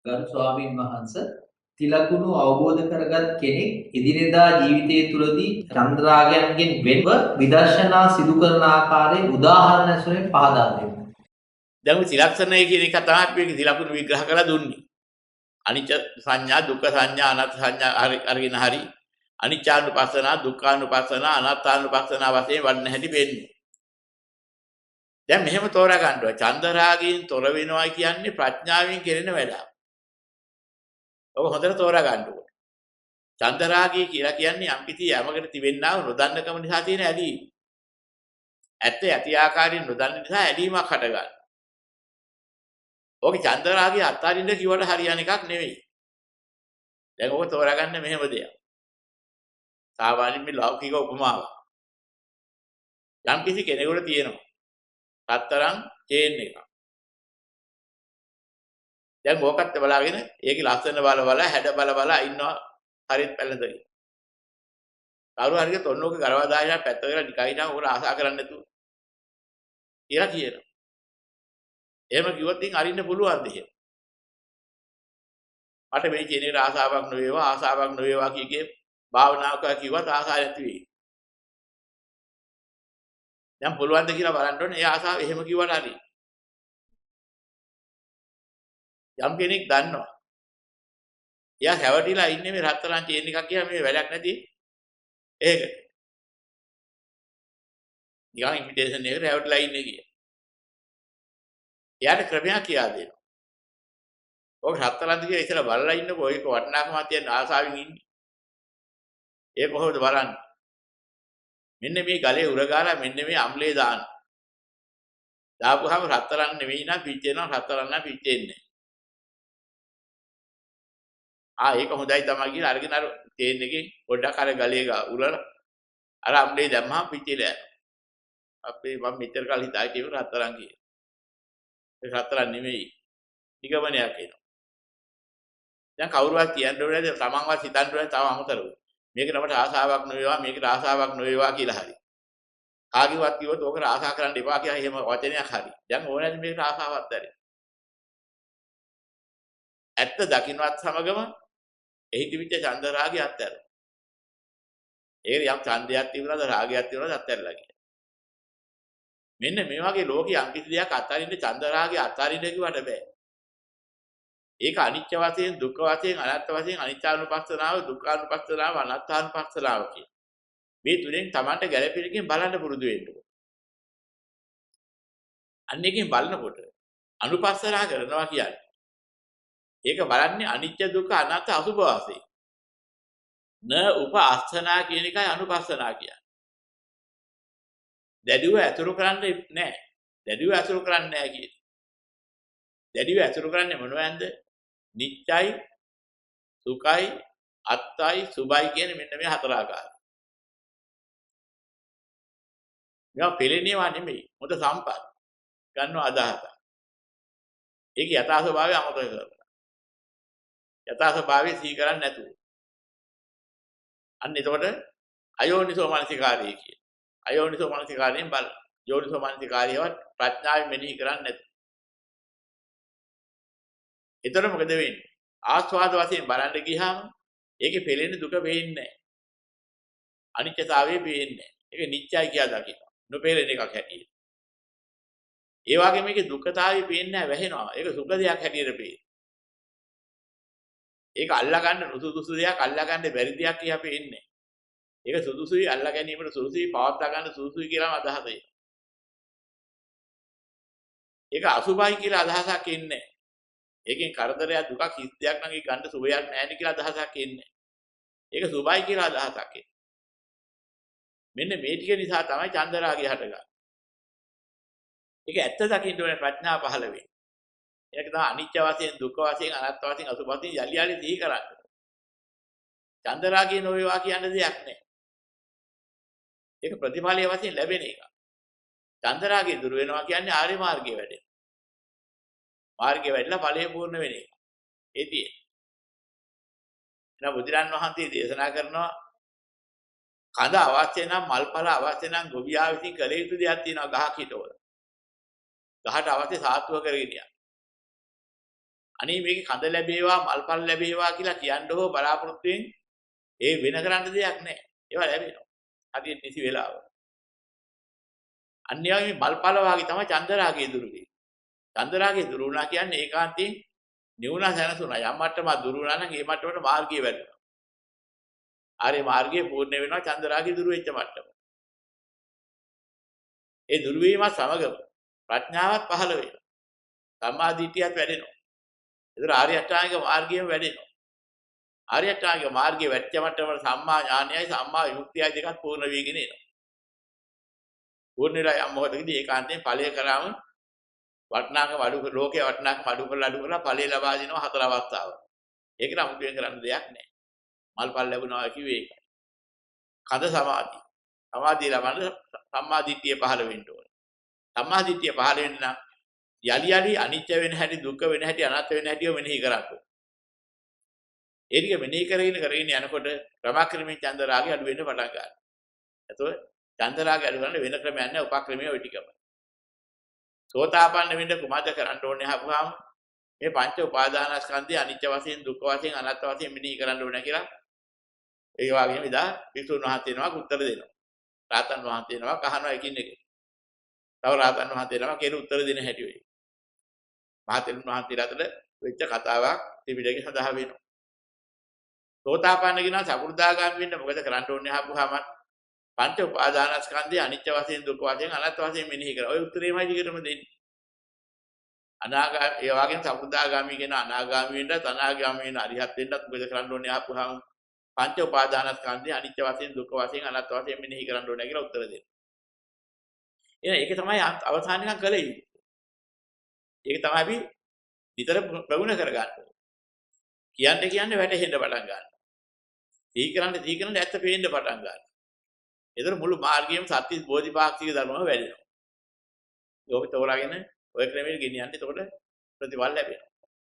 ගරු ස්වාමීන් වහන්සේ තිලකුණු අවබෝධ කරගත් කෙනෙක් එදිනෙදා ජීවිතය තුළදී චන්ද්‍රාගයන්ගෙන් වෙන්ව විදර්ශනා සිදු කරන ආකාරය උදාහරණ ඇසුරෙන් පහදා දෙන්න. දැන් තිලක්ෂණය කියන එක තමයි අපි තිලකුණු විග්‍රහ කරලා දුන්නේ. අනිච්ච සංඥා, දුක්ඛ සංඥා, අනාත්ම සංඥා අරගෙන හරි අනිච්චානුපස්සනා, දුක්ඛානුපස්සනා, අනාත්මානුපස්සනා වශයෙන් වඩන හැටි වෙන්නේ. දැන් මෙහෙම තෝරා ගන්නවා. චන්දරාගයෙන් තොර වෙනවා කියන්නේ ප්‍රඥාවෙන් කෙරෙන වැඩක්. ඔබ හොඳට තෝරා ගන්න ඕනේ. චන්දරාගය කියලා කියන්නේ යම්කිසි යමකට තිබෙන්නා වූ නොදන්නකම නිසා තියෙන ඇලීම. ඇත්ත ඇති ආකාරයෙන් නොදන්න නිසා ඇලීමක් හටගන්නවා. ඕක චන්දරාගය අත්හරින්න කිව්වට හරියන එකක් නෙවෙයි. දැන් ඔබ තෝරා ගන්න මෙහෙම දෙයක්. සාමාන්‍යයෙන් මේ ලෞකික උපමාවක්. යම්කිසි කෙනෙකුට තියෙනවා රත්තරන් චේන් එකක්. දැන් මොකක්ද බලාගෙන ඒකේ ලස්සන බල හැඩ බල ඉන්නවා හරිත් පැලඳගෙන. කවුරු හරි තොන්නෝක ගරවා දාලා පැත්ත කරලා නිකයිනා උගල ආසා කරන්නේ නැතුව කියලා කියනවා. එහෙම කිව්වොත් ඉතින් අරින්න පුළුවන්ද එහෙම? මට මේ කියන එක ආසාවක් නොවේවා කීකේ භාවනාවක කිව්වත් ආසාව නැති වෙයි. දැන් පුළුවන්ද කියලා බලන්න ඕනේ. ඒ ආසාව එහෙම කිව්වට හරි. යම් කෙනෙක් දන්නවා. එයා හැවටිලා ඉන්නේ මේ රත්තරන් චේන් එකක් කියලා මේ වැඩක් නැති. ඒකට. නිකන් ඉන්විටේෂන් එකකට හැවටිලා ඉන්නේ කියලා. එයාට ක්‍රමයක් කියලා දෙනවා. ඔක රත්තරන් දිගේ ඉතලා බලලා ඉන්නකෝ ඒක වටිනාකමක් තියෙන ආසාවෙන් ඉන්නේ. ඒ කොහොමද බලන්නේ? මෙන්න මේ ගලේ උරගාලා මෙන්න මේ අම්ලේ දාන්න. දාපුවාම රත්තරන් නෙවෙයි නම් පිච්චෙනවා රත්තරන් නම් පිච්චෙන්නේ නැහැ. ඒක හොඳයි තමයි කියලා අරගෙන අර චේන් එකේ පොඩ්ඩක් අර ගලේ උරලා අර අම්ලේ දැම්මම පිච්චිලා යනවා. අපේ මම මෙච්චර කල් හිතා හිටියේ රත්තරන් කියලා. ඒ රත්තරන් නෙවෙයි. නිගමනයක් එනවා. දැන් කවුරුවත් කියන්න ඕනේ නැද තමන්වත් හිතන්න ඕනේ තව අමතරව. මේක නමට ආසාවක් නොවේවා මේකට ආසාවක් නොවේවා කියලා හරි. කාගේවත් කිව්වොත් ඕකට ආසා කරන්න එපා කියලා එහෙම වචනයක් හරි. දැන් ඕනෑද මේකට ආසාවක් දැරෙන්න. ඇත්ත දකින්නවත් සමගම එහි තිබිච්ච ඡන්ද රාගය අත්හැර. ඒක යම් ඡන්දයක් තිබුණාද රාගයක් තිබුණාද අත්හැරලා ගියා. මෙන්න මේ වගේ ලෝකයේ යම් කිසි දෙයක් අත්හරින්න ඡන්ද රාගය අත්හරින්න කිව්වට බෑ. ඒක අනිත්‍ය වශයෙන් දුක්ඛ වශයෙන් අනාත්ම වශයෙන් අනිත්‍යානුපස්සනාව දුක්ඛානුපස්සනාව අනාත්මානුපස්සනාව කියන මේ තුනෙන් Tamanට ගැළපෙනකින් බලන්න පුරුදු වෙන්න ඕනේ. අන්න එකෙන් බලනකොට අනුපස්සනා කරනවා කියන්නේ ඒක බලන්නේ අනිත්‍ය දුක්ඛ අනාත්ම අසුභ වශයෙන්. න උපස්සනා කියන එකයි අනුපස්සනා කියන්නේ. දැඩිව ඇතුළු කරන්නේ නැහැ. දැඩිව ඇතුළු කරන්නේ නැහැ කියන්නේ. දැඩිව ඇතුළු කරන්නේ මොනවද? නිත්‍යයි සුඛයි අත්තයි සුභයි කියන මෙන්න මේ හතර ආකාරය. මේවා පෙළෙනේවා නෙමෙයි. මොකද සම්පත් ගන්නව අදහස. ඒක යථා ස්වභාවය අමතක කරනවා. යථා ස්වභාවය සිහි කරන්නේ නැතුව. අන්න එතකොට අයෝනිසෝ මනසිකාරය කියන. අයෝනිසෝ මනසිකාරයෙන් බල. යෝනිසෝ මනසිකාරයවත් ප්‍රඥාවෙන් මෙනෙහි කරන්නේ නැතුව. එතකොට මොකද වෙන්නේ? ආස්වාද වශයෙන් බලන්න ගියාම ඒකේ පෙළෙන දුක වෙන්නේ නැහැ. අනිත්‍යතාවය වෙන්නේ නැහැ. ඒක නිත්‍යයි කියලා දකිනවා. නොපෙළෙන එකක් හැටියට. ඒ වගේම මේකේ දුක්ඛතාවය පේන්නේ නැහැ වැහෙනවා. ඒක සුඛ දෙයක් හැටියට පේනවා. ඒක අල්ලා ගන්න නුසුදුසු දෙයක් අල්ලා ගන්න බැරි දෙයක් කියලා පේන්නේ. ඒක සුදුසුයි අල්ලා ගැනීමට සුදුසුයි පවත්වා ගන්න සුදුසුයි කියලාම අදහස එනවා. ඒක අසුභයි කියලා අදහසක් එන්නේ. ඒකෙන් කරදරයක් දුකක් හිස් දෙයක් නම් ඒ ගන්න සුවයක් නැහැ නේ කියලා අදහසක් එන්නේ. ඒක සුභයි කියලා අදහසක් එන්නේ. මෙන්න මේ ටික නිසා තමයි චන්දරාගය හටගන්නේ. ඒක ඇත්ත දකින්න ඕනේ ප්‍රඥා පහළ වෙන්නේ. ඒක තමයි අනිත්‍ය වශයෙන් දුක්ඛ වශයෙන් අනාත්ම වශයෙන් අසුභ වශයෙන් යලි යලි සිහි කරන්නේ. චන්දරාගය නොවේවා කියන දෙයක් නැහැ. ඒක ප්‍රතිඵලයේ වශයෙන් ලැබෙන එක. චන්දරාගය දුර වෙනවා කියන්නේ ආර්ය මාර්ගයේ වැඩෙන. මාර්ගයේ වැඩිලා ඵලයේ පූර්ණ වෙන එක. ඒ තියෙන්නේ. එහෙනම් බුදුරන් වහන්සේ දේශනා කරනවා කඳ අවශ්‍ය නම් මල්පල අවශ්‍ය නම් ගොවියා විසින් කළ යුතු දෙයක් තියෙනවා ගහක් හිටවල. ගහට අවශ්‍ය සාත්තුව කරගෙන යන්න. අනේ මේකේ කඳ ලැබේවා මල්පල් ලැබේවා කියලා කියන්න හෝ බලාපොරොත්තු වෙන්නේ ඒ වෙන කරන්න දෙයක් නැහැ. ඒවා ලැබෙනවා. හරියට නිසි වෙලාව. අන්‍යයන්ගේ මල්පල වාගේ තමයි චන්දරාගයේ දුරු වෙන්නේ. චන්දරාගයේ දුරු වුණා කියන්නේ ඒකාන්තයෙන් නිවුණා සැනසුණා. යම් මට්ටමක් දුරු වුණා නම් ඒ මට්ටමට මාර්ගය වැඩෙනවා. ආර්ය මාර්ගයේ පූර්ණ වෙනවා චන්දරාගයේ දුරු වෙච්ච මට්ටම. ඒ දුරු වීම සමගම ප්‍රඥාවත් පහළ වෙනවා. සම්මා දිට්ඨියත් වැඩෙනවා. ඒතර ආර්ය අෂ්ටාංගික මාර්ගයම වැඩෙනවා. ආර්ය අෂ්ටාංගික මාර්ගයේ වැච්ච මට්ටමට සම්මා ඥානයයි සම්මා විමුක්තියයි දෙකත් පූර්ණ වීගෙන එනවා. පූර්ණ වෙලා යම් මොහොතකදී ඒකාන්තයෙන් ඵලය කරාම වටනාකම අඩු ලෝකයේ වටනාකම අඩු කරලා ඵලය ලබා දෙනවා හතර අවස්ථාව. ඒකට අමුතුවෙන් කරන්න දෙයක් නැහැ. මල්පල් ලැබුණා කිව්වේ ඒකයි. කඳ සමාධි. සමාධිය ලබන්න සම්මා දිට්ඨිය පහළ වෙන්න ඕනේ. සම්මා දිට්ඨිය පහළ වෙන්න නම් යලි අනිත්‍ය වෙන හැටි දුක්ඛ වෙන හැටි අනාත්ම වෙන හැටි මෙනෙහි කරන්න ඕනේ. ඒ ටික මෙනෙහි කරගෙන යනකොට ක්‍රමක්‍රමයෙන් චන්ද රාගය අඩු වෙන්න පටන් ගන්නවා. එතකොට චන්ද රාගය අඩු කරන්න වෙන ක්‍රමයක් නැහැ උපක්‍රමයේ ওই ටිකම. සෝතාපන්න වෙන්න කුමද කරන්න ඕනේ අහපුවාම මේ පංච උපාදානස්කන්ධය අනිත්‍ය වශයෙන් දුක්ඛ වශයෙන් අනාත්ම වශයෙන් මෙනෙහි කරන්න ඕනේ කියලා ඒ වගේම ඉදා විසුණු වහන්සේ නමක් උත්තර දෙනවා. රාතන් වහන්සේ නමක් අහනවා එකින් එක. තව රාතන් වහන්සේ නමක් කියන උත්තර දෙන හැටි වෙයි. මහතෙරුන් වහන්සේලා අතර වෙච්ච කතාවක් ත්‍රිපිටකේ සඳහන් වෙනවා. සෝතාපන්න කෙනා සකෘදාගාමී වෙන්න මොකද කරන්න ඕනේ අහපුවාම පංච උපාදානස්කන්ධය අනිත්‍ය වශයෙන් දුක්ඛ වශයෙන් අනාත්ම වශයෙන් මෙනෙහි කරා. ඔය උත්තරේමයි දිගටම දෙන්නේ. අනාගාමී ඒ වගේම සකෘදාගාමී කෙනා අනාගාමී වෙන්නත් අනාගාමී වෙන අරිහත් වෙන්නත් මොකද කරන්න ඕනේ අහපුවාම පංච උපාදානස්කන්ධය අනිත්‍ය වශයෙන් දුක්ඛ වශයෙන් අනාත්ම වශයෙන් මෙනෙහි කරන්න ඕනේ කියලා උත්තර දෙනවා. එහෙනම් ඒක තමයි අවසානනිකම් කළ යුත්තේ. ඒක තමයි අපි විතර ප්‍රගුණ කරගන්න ඕනේ. කියන්නේ වැටෙන්න පටන් ගන්නවා. සිහි කරන්න ඇත්ත පේන්න පටන් ගන්නවා. ඒතර මුළු මාර්ගයේම සත්‍ය බෝධිපාක්ෂික ධර්මම වැඩෙනවා. ඒක තෝරාගෙන ඔය ක්‍රමයට ගෙනියන්න එතකොට ප්‍රතිඵල ලැබෙනවා.